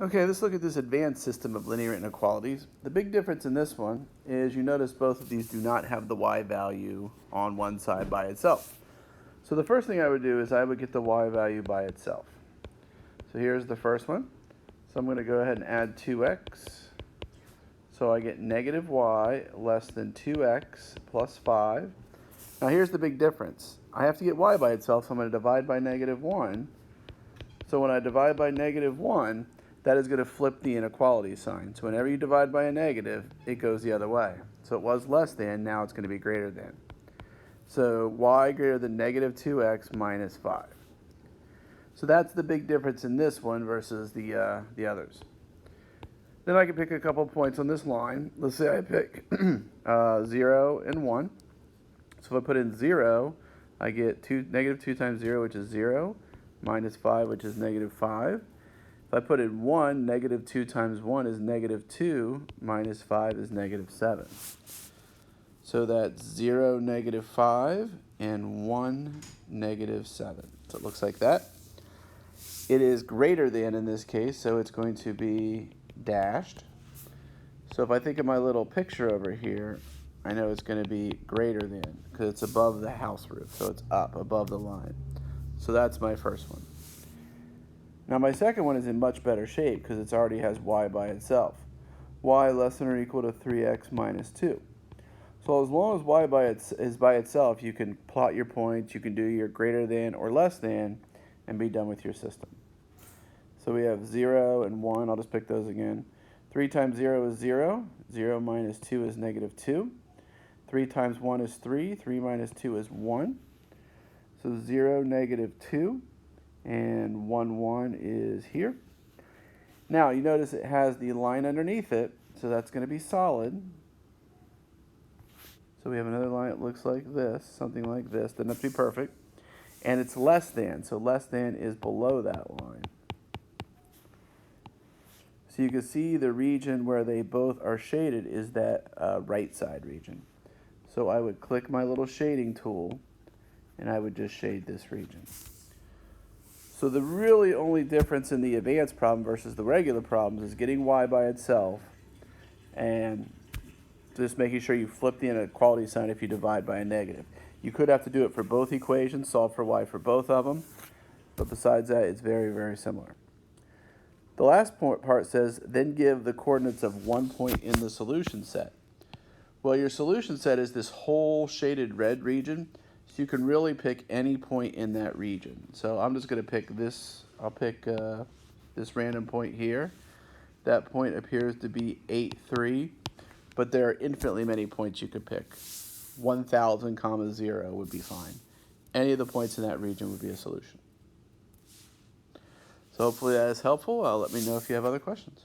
Okay, let's look at this advanced system of linear inequalities. The big difference in this one is you notice both of these do not have the y value on one side by itself. So the first thing I would do is I would get the y value by itself. So here's the first one. So I'm going to go ahead and add 2x. So I get negative y less than 2x plus 5. Now here's the big difference. I have to get y by itself, so I'm going to divide by negative 1. So when I divide by negative 1, that is going to flip the inequality sign. So whenever you divide by a negative, it goes the other way. So it was less than, now it's going to be greater than. So y greater than negative 2x minus 5. So that's the big difference in this one versus the others. Then I can pick a couple points on this line. Let's say I pick 0 and 1. So if I put in 0, I get negative 2 times 0, which is 0, minus 5, which is negative 5. If I put in 1, negative 2 times 1 is negative 2, minus 5 is negative 7. So that's 0, negative 5, and 1, negative 7. So it looks like that. It is greater than in this case, so it's going to be dashed. So if I think of my little picture over here, I know it's going to be greater than, because it's above the house roof, so it's up above the line. So that's my first one. Now my second one is in much better shape because it already has y by itself. Y less than or equal to 3x minus 2. So as long as y is by itself, you can plot your points, you can do your greater than or less than, and be done with your system. So we have 0 and 1, I'll just pick those again. 3 times 0 is 0, 0 minus 2 is negative 2. 3 times 1 is 3, 3 minus 2 is 1. So 0, negative 2. And 1, 1 is here. Now you notice it has the line underneath it, so that's going to be solid. So we have another line that looks like this, something like this. Doesn't have to be perfect. And it's less than, so less than is below that line. So you can see the region where they both are shaded is that right side region. So I would click my little shading tool, and I would just shade this region. So the really only difference in the advanced problem versus the regular problems is getting y by itself and just making sure you flip the inequality sign if you divide by a negative. You could have to do it for both equations, solve for y for both of them, but besides that, it's very, very similar. The last part says, then give the coordinates of one point in the solution set. Well, your solution set is this whole shaded red region. So you can really pick any point in that region. So I'm just going to pick this. I'll pick this random point here. That point appears to be 8, 3. But there are infinitely many points you could pick. 1,000, 0 would be fine. Any of the points in that region would be a solution. So hopefully that is helpful. Let me know if you have other questions.